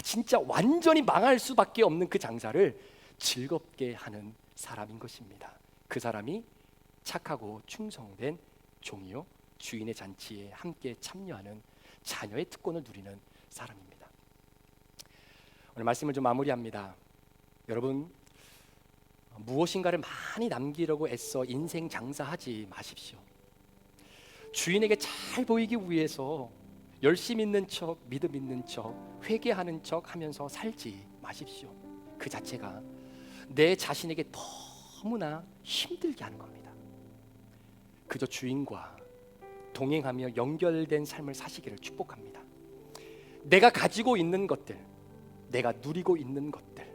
진짜 완전히 망할 수밖에 없는 그 장사를 즐겁게 하는 사람인 것입니다. 그 사람이 착하고 충성된 종이요 주인의 잔치에 함께 참여하는 자녀의 특권을 누리는 사람입니다. 오늘 말씀을 좀 마무리합니다. 여러분, 무엇인가를 많이 남기려고 애써 인생 장사하지 마십시오. 주인에게 잘 보이기 위해서 열심 있는 척, 믿음 있는 척, 회개하는 척 하면서 살지 마십시오. 그 자체가 내 자신에게 너무나 힘들게 하는 겁니다. 그저 주인과 동행하며 연결된 삶을 사시기를 축복합니다. 내가 가지고 있는 것들, 내가 누리고 있는 것들,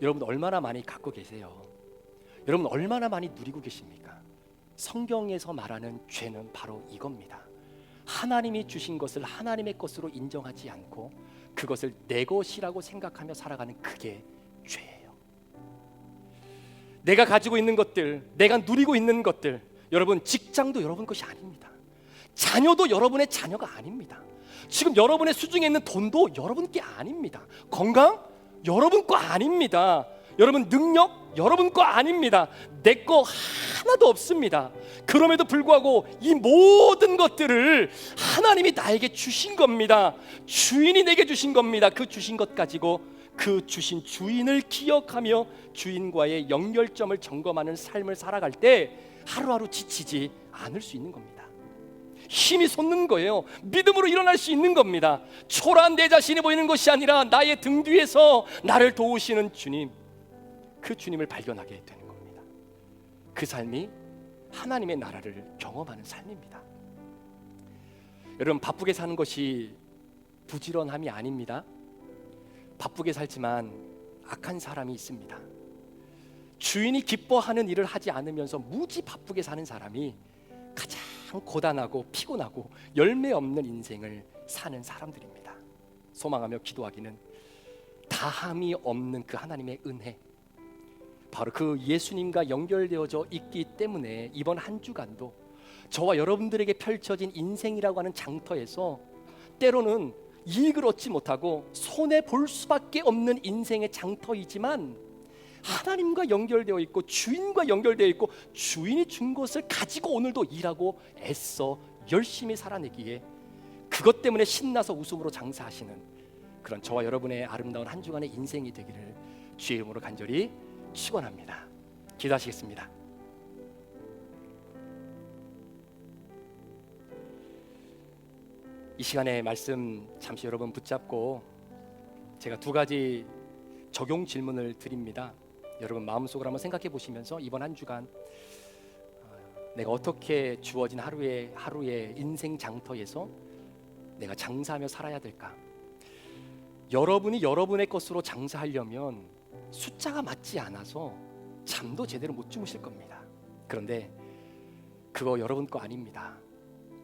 여러분 얼마나 많이 갖고 계세요? 여러분 얼마나 많이 누리고 계십니까? 성경에서 말하는 죄는 바로 이겁니다. 하나님이 주신 것을 하나님의 것으로 인정하지 않고 그것을 내 것이라고 생각하며 살아가는 그게 죄예요. 내가 가지고 있는 것들, 내가 누리고 있는 것들, 여러분 직장도 여러분 것이 아닙니다. 자녀도 여러분의 자녀가 아닙니다. 지금 여러분의 수중에 있는 돈도 여러분 게 아닙니다. 건강 여러분 거 아닙니다. 여러분 능력 여러분 거 아닙니다. 내 거 하나도 없습니다. 그럼에도 불구하고 이 모든 것들을 하나님이 나에게 주신 겁니다. 주인이 내게 주신 겁니다. 그 주신 것 가지고 그 주신 주인을 기억하며 주인과의 연결점을 점검하는 삶을 살아갈 때 하루하루 지치지 않을 수 있는 겁니다. 힘이 솟는 거예요. 믿음으로 일어날 수 있는 겁니다. 초라한 내 자신이 보이는 것이 아니라 나의 등 뒤에서 나를 도우시는 주님, 그 주님을 발견하게 되는 겁니다. 그 삶이 하나님의 나라를 경험하는 삶입니다. 여러분 바쁘게 사는 것이 부지런함이 아닙니다. 바쁘게 살지만 악한 사람이 있습니다. 주인이 기뻐하는 일을 하지 않으면서 무지 바쁘게 사는 사람이 가장 고단하고 피곤하고 열매 없는 인생을 사는 사람들입니다. 소망하며 기도하기는 다함이 없는 그 하나님의 은혜, 바로 그 예수님과 연결되어져 있기 때문에 이번 한 주간도 저와 여러분들에게 펼쳐진 인생이라고 하는 장터에서 때로는 이익을 얻지 못하고 손해 볼 수밖에 없는 인생의 장터이지만 하나님과 연결되어 있고 주인과 연결되어 있고 주인이 준 것을 가지고 오늘도 일하고 애써 열심히 살아내기에 그것 때문에 신나서 웃음으로 장사하시는 그런 저와 여러분의 아름다운 한 주간의 인생이 되기를 주의 이름으로 간절히 축원합니다. 기도하시겠습니다. 이 시간에 말씀 잠시 여러분 붙잡고 제가 두 가지 적용 질문을 드립니다. 여러분 마음속으로 한번 생각해 보시면서 이번 한 주간 내가 어떻게 주어진 하루의 인생 장터에서 내가 장사하며 살아야 될까? 여러분이 여러분의 것으로 장사하려면 숫자가 맞지 않아서 잠도 제대로 못 주무실 겁니다. 그런데 그거 여러분 거 아닙니다.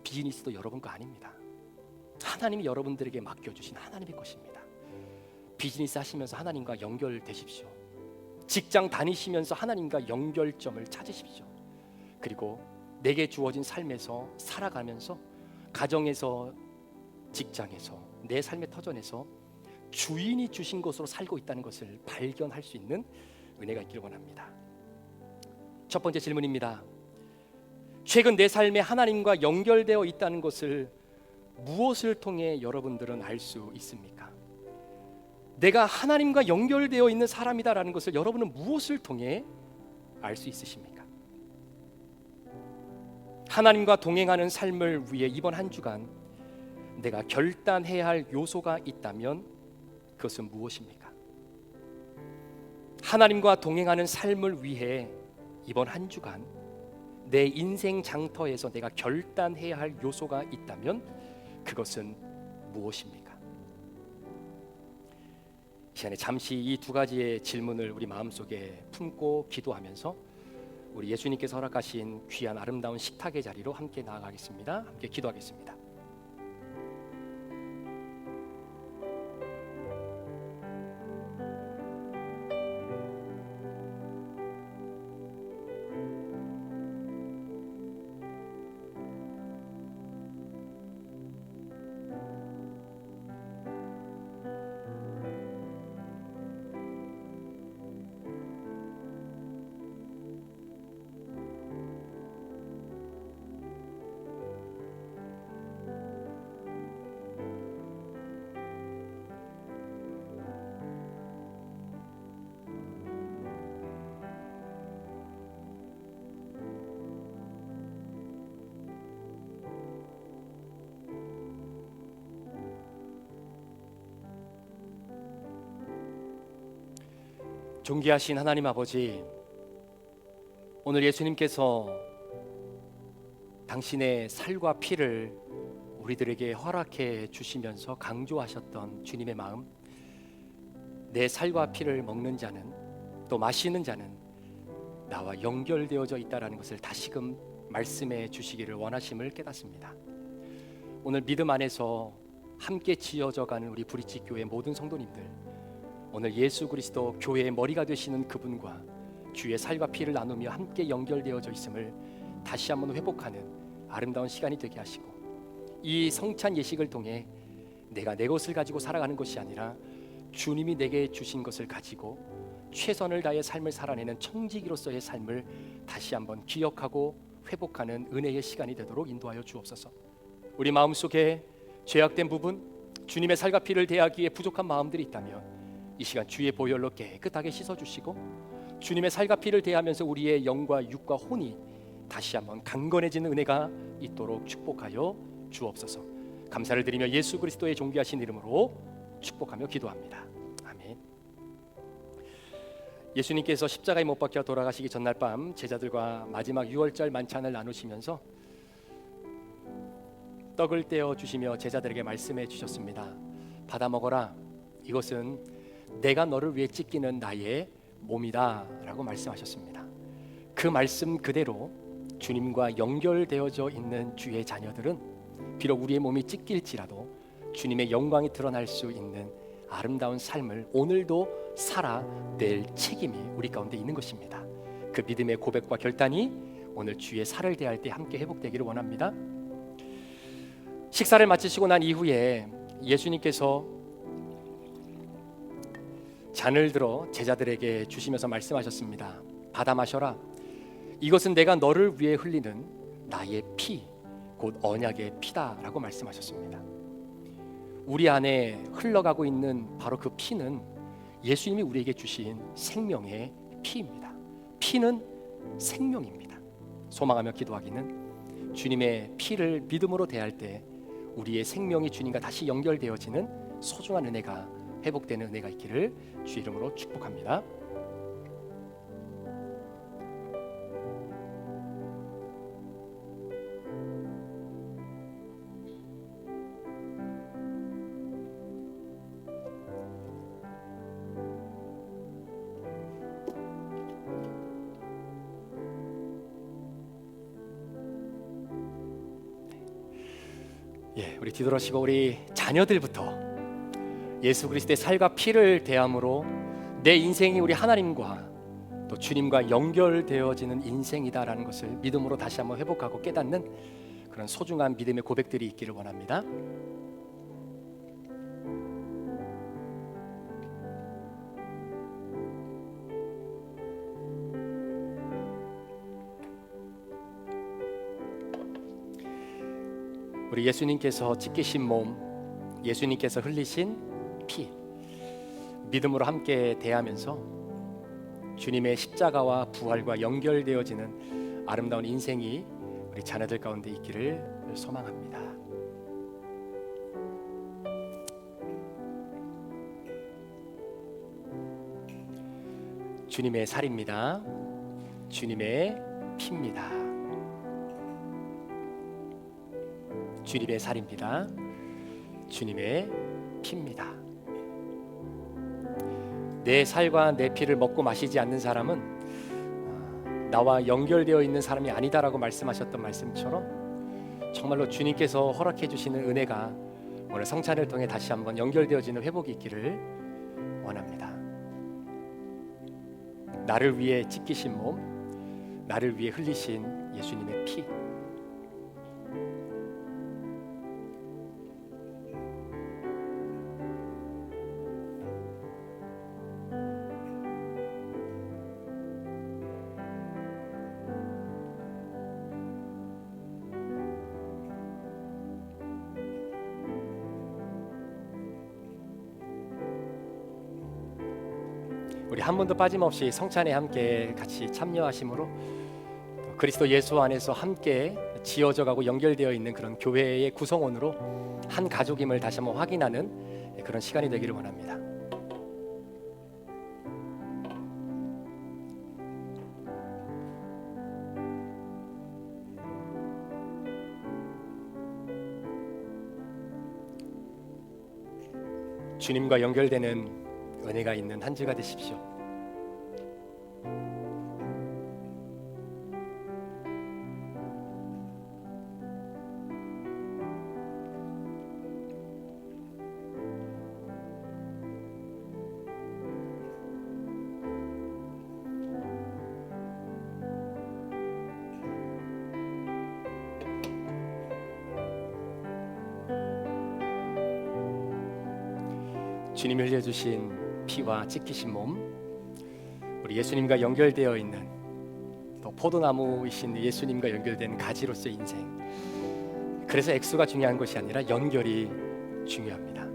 비즈니스도 여러분 거 아닙니다. 하나님이 여러분들에게 맡겨주신 하나님의 것입니다. 비즈니스 하시면서 하나님과 연결되십시오. 직장 다니시면서 하나님과 연결점을 찾으십시오. 그리고 내게 주어진 삶에서 살아가면서 가정에서, 직장에서, 내 삶의 터전에서 주인이 주신 것으로 살고 있다는 것을 발견할 수 있는 은혜가 있기를 원합니다. 첫 번째 질문입니다. 최근 내 삶에 하나님과 연결되어 있다는 것을 무엇을 통해 여러분들은 알 수 있습니까? 내가 하나님과 연결되어 있는 사람이다라는 것을 여러분은 무엇을 통해 알 수 있으십니까? 하나님과 동행하는 삶을 위해 이번 한 주간 내가 결단해야 할 요소가 있다면 그것은 무엇입니까? 하나님과 동행하는 삶을 위해 이번 한 주간 내 인생 장터에서 내가 결단해야 할 요소가 있다면 그것은 무엇입니까? 이 시간에 잠시 이 두 가지의 질문을 우리 마음속에 품고 기도하면서 우리 예수님께서 허락하신 귀한 아름다운 식탁의 자리로 함께 나아가겠습니다. 함께 기도하겠습니다. 존귀하신 하나님 아버지, 오늘 예수님께서 당신의 살과 피를 우리들에게 허락해 주시면서 강조하셨던 주님의 마음, 내 살과 피를 먹는 자는, 또 마시는 자는 나와 연결되어져 있다라는 것을 다시금 말씀해 주시기를 원하심을 깨닫습니다. 오늘 믿음 안에서 함께 지어져가는 우리 브릿지 교회 모든 성도님들, 오늘 예수 그리스도 교회의 머리가 되시는 그분과 주의 살과 피를 나누며 함께 연결되어져 있음을 다시 한번 회복하는 아름다운 시간이 되게 하시고, 이 성찬 예식을 통해 내가 내 것을 가지고 살아가는 것이 아니라 주님이 내게 주신 것을 가지고 최선을 다해 삶을 살아내는 청지기로서의 삶을 다시 한번 기억하고 회복하는 은혜의 시간이 되도록 인도하여 주옵소서. 우리 마음속에 죄악된 부분, 주님의 살과 피를 대하기에 부족한 마음들이 있다면 이 시간 주의 보혈로 깨끗하게 씻어주시고, 주님의 살과 피를 대하면서 우리의 영과 육과 혼이 다시 한번 강건해지는 은혜가 있도록 축복하여 주옵소서. 감사를 드리며 예수 그리스도의 존귀하신 이름으로 축복하며 기도합니다. 아멘. 예수님께서 십자가에 못 박혀 돌아가시기 전날 밤 제자들과 마지막 유월절 만찬을 나누시면서 떡을 떼어 주시며 제자들에게 말씀해 주셨습니다. 받아 먹어라. 이것은 내가 너를 위해 찢기는 나의 몸이다 라고 말씀하셨습니다. 그 말씀 그대로 주님과 연결되어져 있는 주의 자녀들은 비록 우리의 몸이 찢길지라도 주님의 영광이 드러날 수 있는 아름다운 삶을 오늘도 살아낼 책임이 우리 가운데 있는 것입니다. 그 믿음의 고백과 결단이 오늘 주의 살을 대할 때 함께 회복되기를 원합니다. 식사를 마치시고 난 이후에 예수님께서 잔을 들어 제자들에게 주시면서 말씀하셨습니다. 받아 마셔라. 이것은 내가 너를 위해 흘리는 나의 피, 곧 언약의 피다라고 말씀하셨습니다. 우리 안에 흘러가고 있는 바로 그 피는 예수님이 우리에게 주신 생명의 피입니다. 피는 생명입니다. 소망하며 기도하기는 주님의 피를 믿음으로 대할 때 우리의 생명이 주님과 다시 연결되어지는 소중한 은혜가 회복되는 은혜가 있기를 주 이름으로 축복합니다. 우리 뒤돌아시고 우리 자녀들부터 예수 그리스도의 살과 피를 대함으로 내 인생이 우리 하나님과 또 주님과 연결되어지는 인생이다라는 것을 믿음으로 다시 한번 회복하고 깨닫는 그런 소중한 믿음의 고백들이 있기를 원합니다. 우리 예수님께서 찢기신 몸, 예수님께서 흘리신 피, 믿음으로 함께 대하면서 주님의 십자가와 부활과 연결되어지는 아름다운 인생이 우리 자녀들 가운데 있기를 소망합니다. 주님의 살입니다. 주님의 피입니다. 주님의 살입니다. 주님의 피입니다. 내 살과 내 피를 먹고 마시지 않는 사람은 나와 연결되어 있는 사람이 아니다라고 말씀하셨던 말씀처럼 정말로 주님께서 허락해 주시는 은혜가 오늘 성찬을 통해 다시 한번 연결되어지는 회복이 있기를 원합니다. 나를 위해 찢기신 몸, 나를 위해 흘리신 예수님의 피, 우리 한 번도 빠짐없이 성찬에 함께 같이 참여하심으로 그리스도 예수 안에서 함께 지어져가고 연결되어 있는 그런 교회의 구성원으로 한 가족임을 다시 한번 확인하는 그런 시간이 되기를 원합니다. 주님과 연결되는 은혜가 있는 한 주가 되십시오. 주님이 흘려주신 피와 찢기신 몸, 우리 예수님과 연결되어 있는 또 포도나무이신 예수님과 연결된 가지로서의 인생. 그래서 액수가 중요한 것이 아니라 연결이 중요합니다.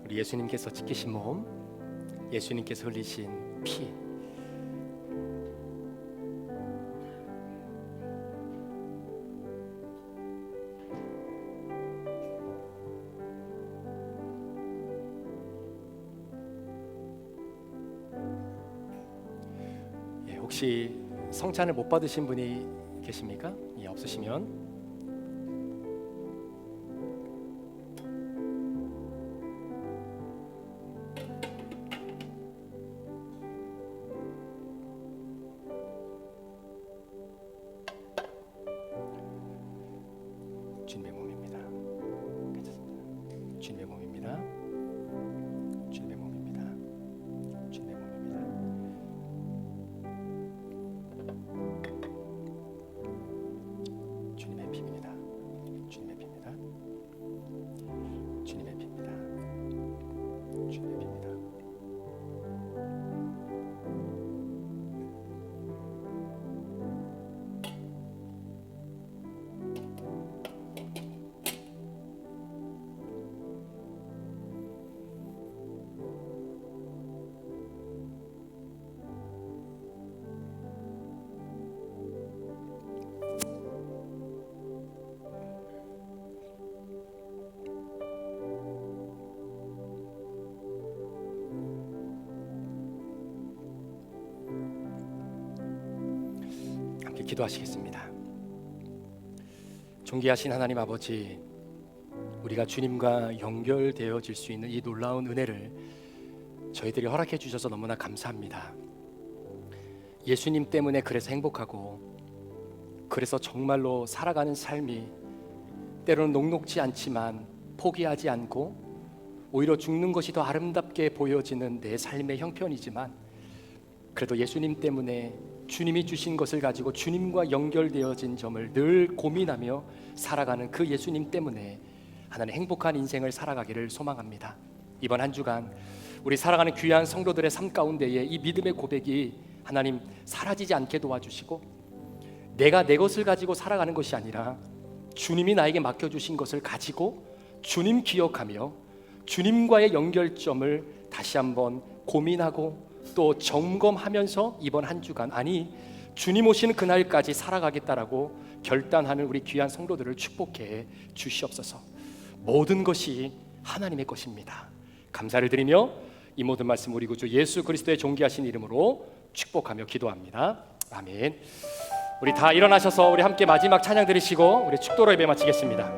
우리 예수님께서 찢기신 몸, 예수님께서 흘리신 피, 혹시 성찬을 못 받으신 분이 계십니까? 없으시면 주님의 몸입니다. 괜찮습니다. 주님의 몸입니다. 주님의 몸입니다. 주님의 몸입니다. 주님의 피입니다. 주님의 피입니다. 주님의 피입니다. 주님의 피입니다. 기도하시겠습니다. 존귀하신 하나님 아버지, 우리가 주님과 연결되어질 수 있는 이 놀라운 은혜를 저희들이 허락해 주셔서 너무나 감사합니다. 예수님 때문에 그래서 행복하고, 그래서 정말로 살아가는 삶이 때로는 녹록지 않지만 포기하지 않고 오히려 죽는 것이 더 아름답게 보여지는 내 삶의 형편이지만, 그래도 예수님 때문에 주님이 주신 것을 가지고 주님과 연결되어진 점을 늘 고민하며 살아가는 그 예수님 때문에 하나님 행복한 인생을 살아가기를 소망합니다. 이번 한 주간 우리 살아가는 귀한 성도들의 삶 가운데에 이 믿음의 고백이 하나님 사라지지 않게 도와주시고, 내가 내 것을 가지고 살아가는 것이 아니라 주님이 나에게 맡겨주신 것을 가지고 주님 기억하며 주님과의 연결점을 다시 한번 고민하고 또 점검하면서 이번 한 주간, 아니 주님 오시는 그날까지 살아가겠다라고 결단하는 우리 귀한 성도들을 축복해 주시옵소서. 모든 것이 하나님의 것입니다. 감사를 드리며 이 모든 말씀 우리 구주 예수 그리스도의 존귀하신 이름으로 축복하며 기도합니다. 아멘. 우리 다 일어나셔서 우리 함께 마지막 찬양 드리시고 우리 축도로 예배 마치겠습니다.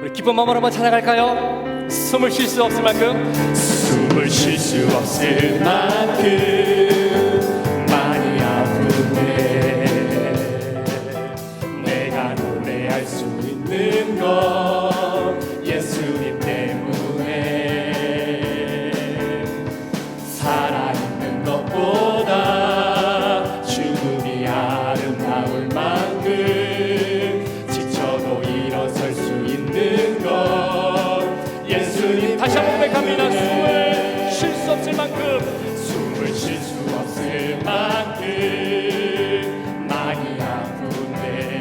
우리 기쁜 마음으로 한번 찬양할까요? 숨을 쉴 수 없을 만큼, 숨을 쉴 수 없을 만큼 많이 아픈데 내가 노래할 수 있는 건 예수님 때문에. 살아있는 것보다 죽음이 아름다울 만큼 지쳐도 일어설 수 있는 건 예수님. 다시 한번 고백합니다. 숨을 쉴 수 없을 만큼, 숨을 쉴 수 없을 만큼 많이 아픈데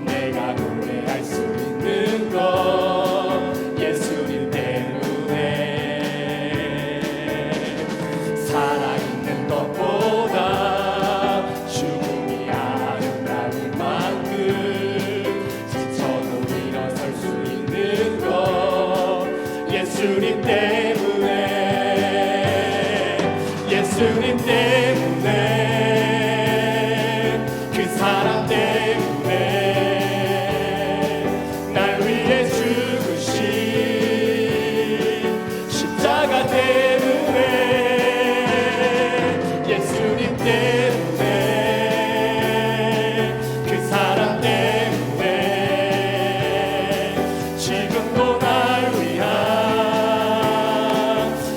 내가 노래할 수 있는 건 예수님 때문에. 살아있는 것보다 죽음이 아름다울 만큼 지쳐도 일어설 수 있는 건 예수님 때문에. 예수님 때문에, 그 사랑 때문에, 날 위해 죽으신 십자가 때문에. 예수님 때문에, 그 사랑 때문에, 지금도 날 위한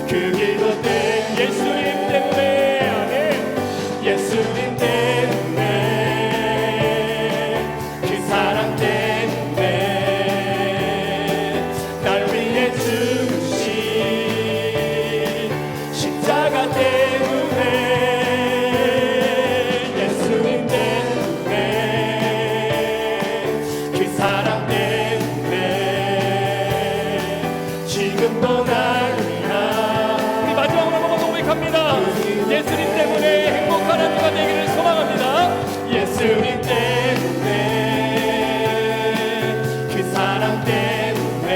그 기도 때문에. 예수님 때문에, 아멘. 예수님 때문에, 그 사랑 때문에, 날 위해 죽으신 십자가 때문에. 예수님 때문에, 그 사랑 때문에, 지금도 날 위한. 우리 마지막으로 한번 고백합니다. 예수님 때문에 행복한 한 주가 되기를 소망합니다. 예수님 때문에, 그 사랑 때문에,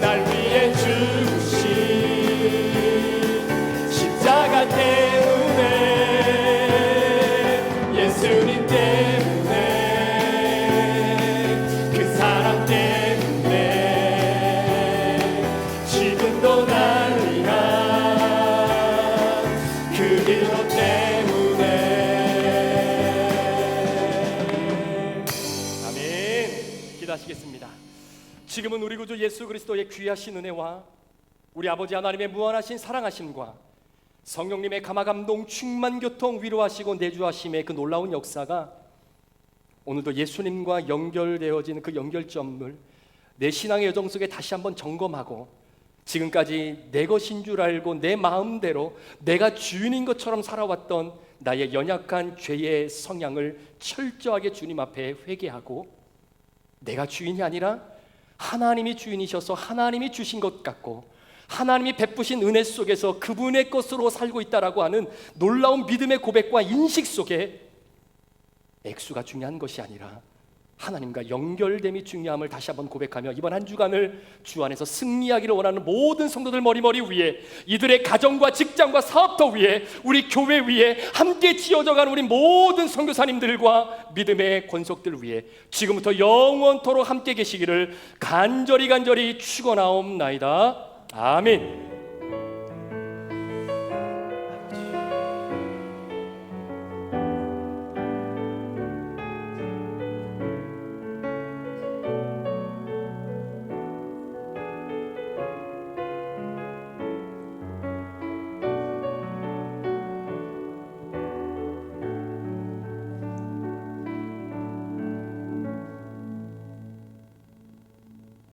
날 위해 죽으신 십자가 때문에. 예수님 때문에, 그 사랑 때문에, 지금도 날 위한 그 기도 때문에. 아멘. 기도하시겠습니다. 지금은 우리 구주 예수 그리스도의 귀하신 은혜와 우리 아버지 하나님의 무한하신 사랑하심과 성령님의 감화감동 충만 교통 위로하시고 내주하심의 그 놀라운 역사가 오늘도 예수님과 연결되어지는 그 연결점을 내 신앙의 여정 속에 다시 한번 점검하고, 지금까지 내 것인 줄 알고 내 마음대로 내가 주인인 것처럼 살아왔던 나의 연약한 죄의 성향을 철저하게 주님 앞에 회개하고, 내가 주인이 아니라 하나님이 주인이셔서 하나님이 주신 것 같고 하나님이 베푸신 은혜 속에서 그분의 것으로 살고 있다라고 하는 놀라운 믿음의 고백과 인식 속에 액수가 중요한 것이 아니라 하나님과 연결됨이 중요함을 다시 한번 고백하며 이번 한 주간을 주 안에서 승리하기를 원하는 모든 성도들 머리 위에, 이들의 가정과 직장과 사업터 위에, 우리 교회 위에, 함께 지어져가는 우리 모든 선교사님들과 믿음의 권속들 위에 지금부터 영원토록 함께 계시기를 간절히 축원하옵나이다. 아멘.